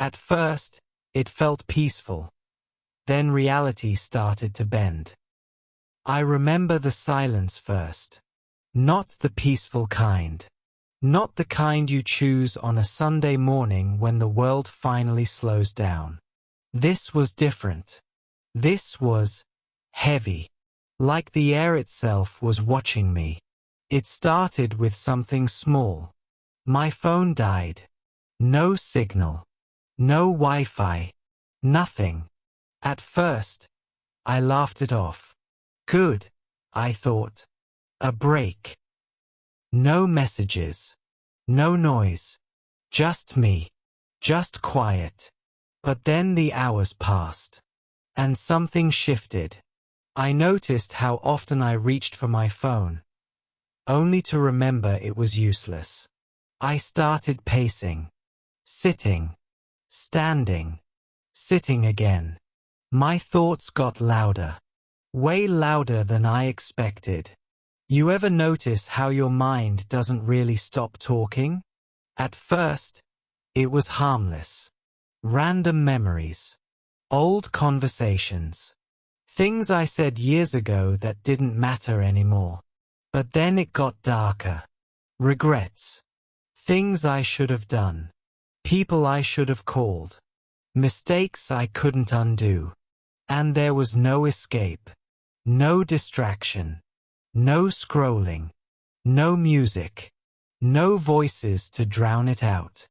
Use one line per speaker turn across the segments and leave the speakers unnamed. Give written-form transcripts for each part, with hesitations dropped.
At first, it felt peaceful. Then reality started to bend. I remember the silence first. Not the peaceful kind. Not the kind you choose on a Sunday morning when the world finally slows down. This was different. This was heavy. Like the air itself was watching me. It started with something small. My phone died. No signal. No Wi-Fi. Nothing. At first, I laughed it off. Good, I thought. A break. No messages. No noise. Just me. Just quiet. But then the hours passed. And something shifted. I noticed how often I reached for my phone, only to remember it was useless. I started pacing. Sitting. Standing. Sitting again. My thoughts got louder. Way louder than I expected. You ever notice how your mind doesn't really stop talking? At first, it was harmless. Random memories. Old conversations. Things I said years ago that didn't matter anymore. But then it got darker. Regrets. Things I should have done. People I should have called. Mistakes I couldn't undo. And there was no escape. No distraction. No scrolling. No music. No voices to drown it out.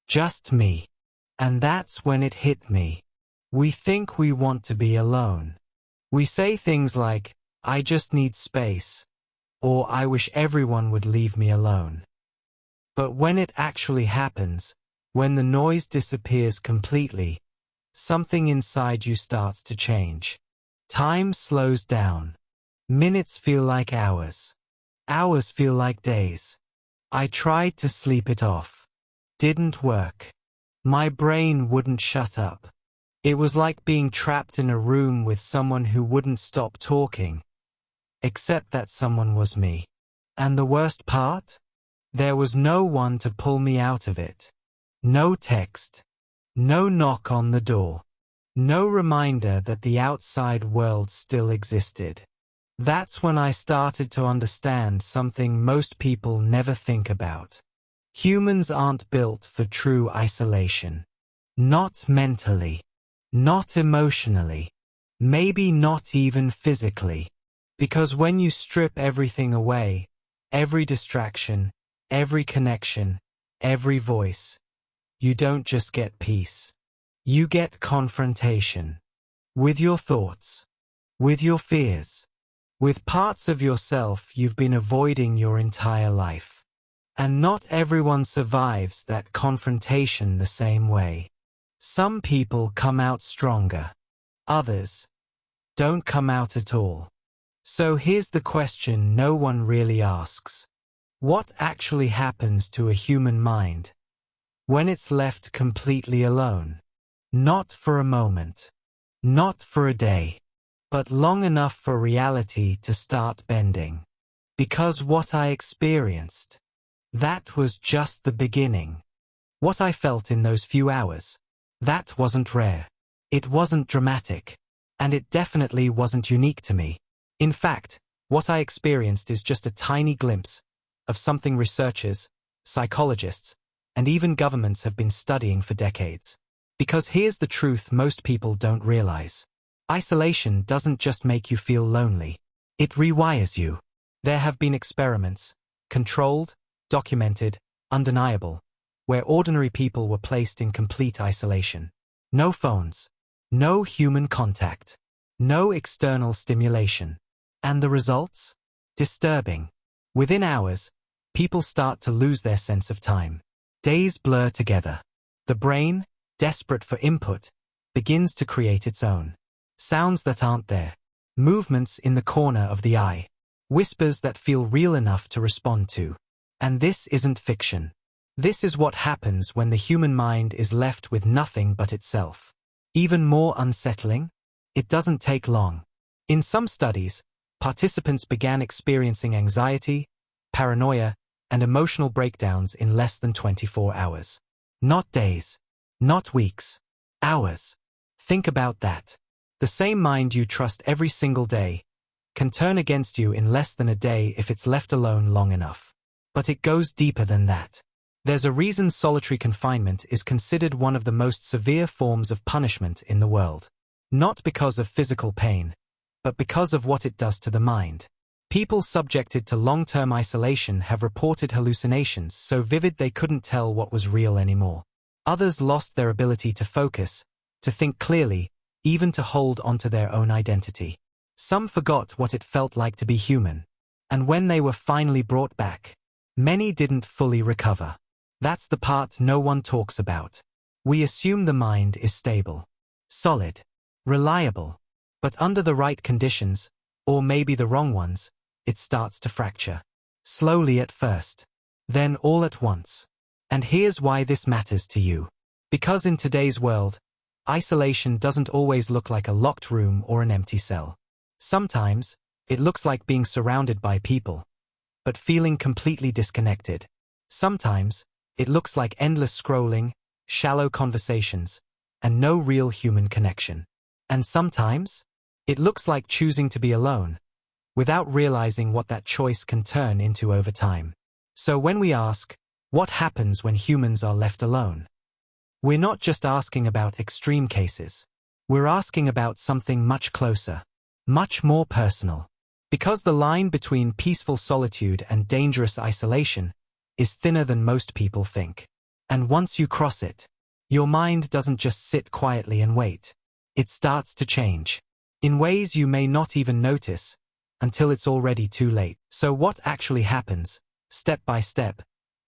Just me. And that's when it hit me. We think we want to be alone. We say things like, I just need space, or I wish everyone would leave me alone. But when it actually happens, when the noise disappears completely, something inside you starts to change. Time slows down. Minutes feel like hours. Hours feel like days. I tried to sleep it off. Didn't work. My brain wouldn't shut up. It was like being trapped in a room with someone who wouldn't stop talking. Except that someone was me. And the worst part? There was no one to pull me out of it. No text. No knock on the door. No reminder that the outside world still existed. That's when I started to understand something most people never think about. Humans aren't built for true isolation. Not mentally. Not emotionally. Maybe not even physically. Because when you strip everything away, every distraction, every connection, every voice, you don't just get peace. You get confrontation. With your thoughts. With your fears. With parts of yourself you've been avoiding your entire life. And not everyone survives that confrontation the same way. Some people come out stronger. Others don't come out at all. So here's the question no one really asks. What actually happens to a human mind when it's left completely alone? Not for a moment. Not for a day. But long enough for reality to start bending. Because what I experienced, that was just the beginning. What I felt in those few hours, that wasn't rare. It wasn't dramatic. And it definitely wasn't unique to me. In fact, what I experienced is just a tiny glimpse of something researchers, psychologists, and even governments have been studying for decades. Because here's the truth most people don't realize. Isolation doesn't just make you feel lonely. It rewires you. There have been experiments, controlled, documented, undeniable, where ordinary people were placed in complete isolation. No phones. No human contact. No external stimulation. And the results? Disturbing. Within hours, people start to lose their sense of time. Days blur together. The brain, desperate for input, begins to create its own. Sounds that aren't there. Movements in the corner of the eye. Whispers that feel real enough to respond to. And this isn't fiction. This is what happens when the human mind is left with nothing but itself. Even more unsettling? It doesn't take long. In some studies, participants began experiencing anxiety, paranoia, and emotional breakdowns in less than 24 hours. Not days. Not weeks. Hours. Think about that. The same mind you trust every single day can turn against you in less than a day if it's left alone long enough. But it goes deeper than that. There's a reason solitary confinement is considered one of the most severe forms of punishment in the world. Not because of physical pain, but because of what it does to the mind. People subjected to long-term isolation have reported hallucinations so vivid they couldn't tell what was real anymore. Others lost their ability to focus, to think clearly, even to hold onto their own identity. Some forgot what it felt like to be human. And when they were finally brought back, many didn't fully recover. That's the part no one talks about. We assume the mind is stable, solid, reliable. But under the right conditions, or maybe the wrong ones, it starts to fracture. Slowly at first. Then all at once. And here's why this matters to you. Because in today's world, isolation doesn't always look like a locked room or an empty cell. Sometimes, it looks like being surrounded by people, but feeling completely disconnected. Sometimes, it looks like endless scrolling, shallow conversations, and no real human connection. And sometimes, it looks like choosing to be alone, without realizing what that choice can turn into over time. So when we ask, what happens when humans are left alone? We're not just asking about extreme cases. We're asking about something much closer, much more personal. Because the line between peaceful solitude and dangerous isolation is thinner than most people think. And once you cross it, your mind doesn't just sit quietly and wait. It starts to change. In ways you may not even notice, until it's already too late. So what actually happens, step by step,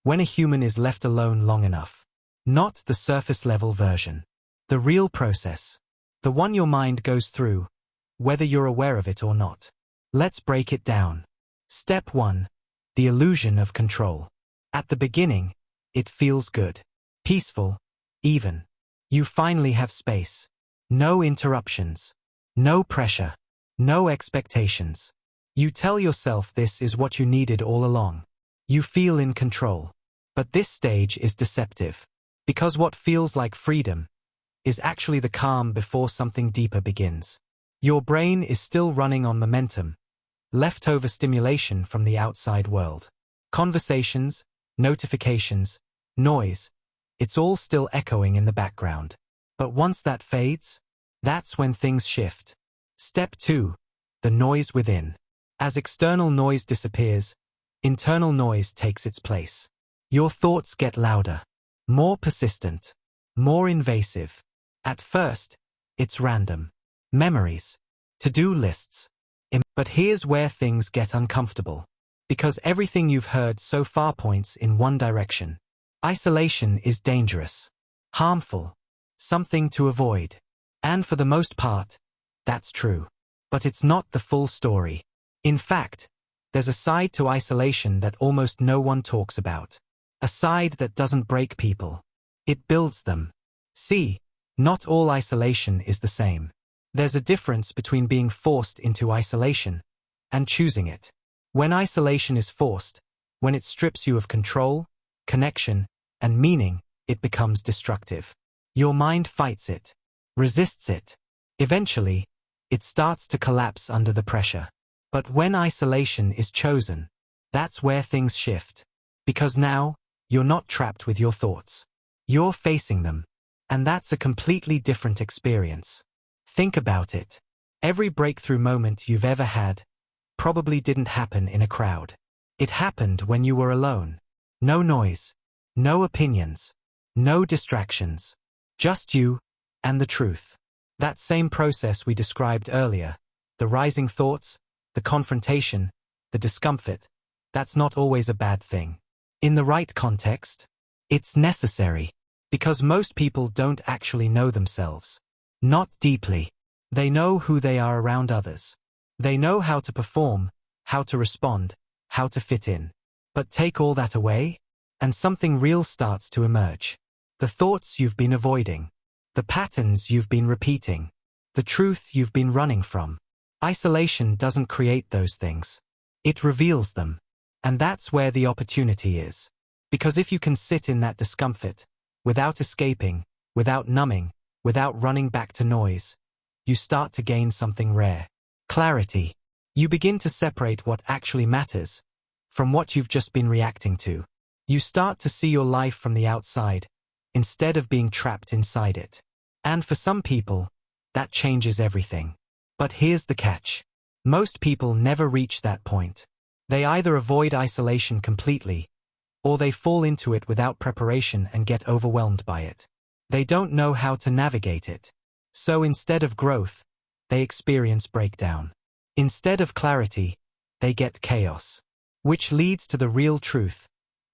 when a human is left alone long enough? Not the surface-level version. The real process. The one your mind goes through, whether you're aware of it or not. Let's break it down. Step 1. The illusion of control. At the beginning, it feels good. Peaceful, even. You finally have space. No interruptions. No pressure. No expectations. You tell yourself this is what you needed all along. You feel in control. But this stage is deceptive. Because what feels like freedom is actually the calm before something deeper begins. Your brain is still running on momentum, leftover stimulation from the outside world. Conversations, notifications, noise, it's all still echoing in the background. But once that fades, that's when things shift. Step 2. The noise within. As external noise disappears, internal noise takes its place. Your thoughts get louder, more persistent, more invasive. At first, it's random. Memories, to-do lists. But here's where things get uncomfortable. Because everything you've heard so far points in one direction. Isolation is dangerous, harmful, something to avoid. And for the most part, that's true. But it's not the full story. In fact, there's a side to isolation that almost no one talks about. A side that doesn't break people. It builds them. See, not all isolation is the same. There's a difference between being forced into isolation and choosing it. When isolation is forced, when it strips you of control, connection, and meaning, it becomes destructive. Your mind fights it, resists it. Eventually, it starts to collapse under the pressure. But when isolation is chosen, that's where things shift. Because now, you're not trapped with your thoughts. You're facing them. And that's a completely different experience. Think about it. Every breakthrough moment you've ever had probably didn't happen in a crowd. It happened when you were alone. No noise, no opinions, no distractions. Just you and the truth. That same process we described earlier, the rising thoughts, the confrontation, the discomfort, that's not always a bad thing. In the right context, it's necessary. Because most people don't actually know themselves. Not deeply. They know who they are around others. They know how to perform, how to respond, how to fit in. But take all that away, and something real starts to emerge. The thoughts you've been avoiding. The patterns you've been repeating. The truth you've been running from. Isolation doesn't create those things. It reveals them. And that's where the opportunity is. Because if you can sit in that discomfort, without escaping, without numbing, without running back to noise, you start to gain something rare. Clarity. You begin to separate what actually matters from what you've just been reacting to. You start to see your life from the outside, instead of being trapped inside it. And for some people, that changes everything. But here's the catch. Most people never reach that point. They either avoid isolation completely, or they fall into it without preparation and get overwhelmed by it. They don't know how to navigate it. So instead of growth, they experience breakdown. Instead of clarity, they get chaos. Which leads to the real truth,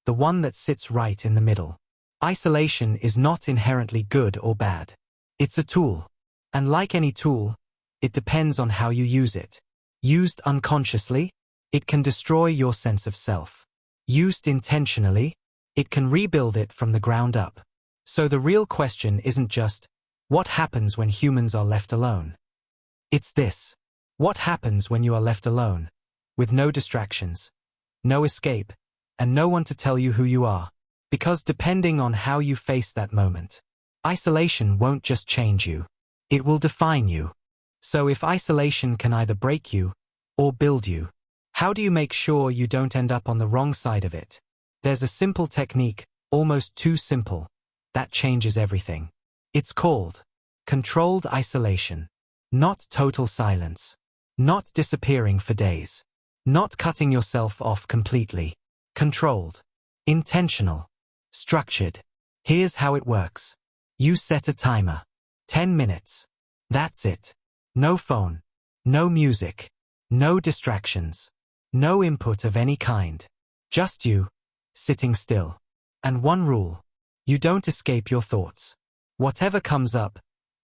the one that sits right in the middle. Isolation is not inherently good or bad. It's a tool. And like any tool, it depends on how you use it. Used unconsciously, it can destroy your sense of self. Used intentionally, it can rebuild it from the ground up. So the real question isn't just, what happens when humans are left alone? It's this. What happens when you are left alone, with no distractions, no escape, and no one to tell you who you are? Because depending on how you face that moment, isolation won't just change you, it will define you. So if isolation can either break you or build you, how do you make sure you don't end up on the wrong side of it? There's a simple technique, almost too simple, that changes everything. It's called controlled isolation. Not total silence. Not disappearing for days. Not cutting yourself off completely. Controlled. Intentional. Structured. Here's how it works. You set a timer. 10 minutes. That's it. No phone. No music. No distractions. No input of any kind. Just you, sitting still. And one rule. You don't escape your thoughts. Whatever comes up,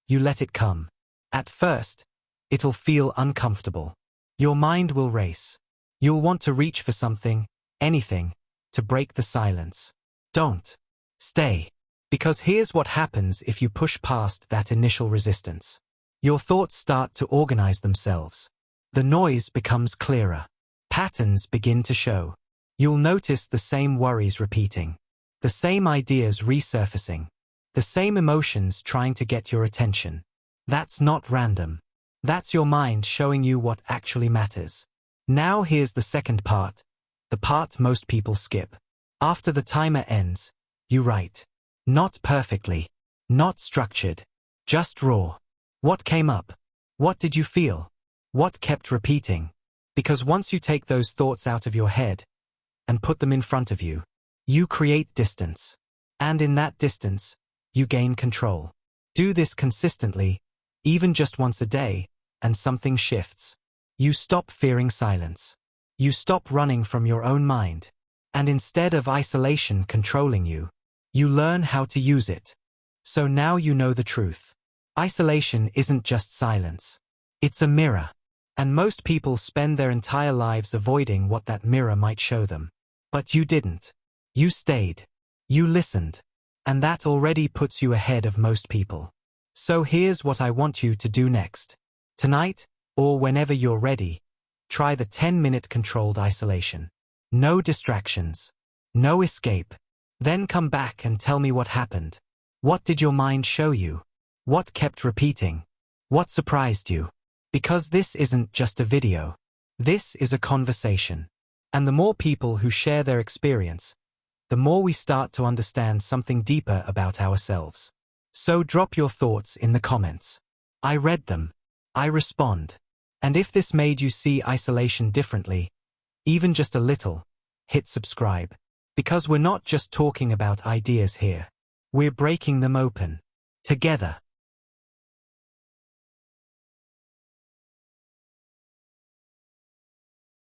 you let it come. At first, it'll feel uncomfortable. Your mind will race. You'll want to reach for something, anything, to break the silence. Don't. Stay. Because here's what happens if you push past that initial resistance. Your thoughts start to organize themselves. The noise becomes clearer. Patterns begin to show. You'll notice the same worries repeating. The same ideas resurfacing. The same emotions trying to get your attention. That's not random. That's your mind showing you what actually matters. Now here's the second part, the part most people skip. After the timer ends, you write. Not perfectly. Not structured. Just raw. What came up? What did you feel? What kept repeating? Because once you take those thoughts out of your head and put them in front of you, you create distance. And in that distance, you gain control. Do this consistently, even just once a day, and something shifts. You stop fearing silence. You stop running from your own mind. And instead of isolation controlling you, you learn how to use it. So now you know the truth. Isolation isn't just silence. It's a mirror. And most people spend their entire lives avoiding what that mirror might show them. But you didn't. You stayed. You listened. And that already puts you ahead of most people. So here's what I want you to do next. Tonight, or whenever you're ready, try the 10-minute controlled isolation. No distractions. No escape. Then come back and tell me what happened. What did your mind show you? What kept repeating? What surprised you? Because this isn't just a video. This is a conversation. And the more people who share their experience, the more we start to understand something deeper about ourselves. So drop your thoughts in the comments. I read them. I respond. And if this made you see isolation differently, even just a little, hit subscribe. Because we're not just talking about ideas here. We're breaking them open. Together.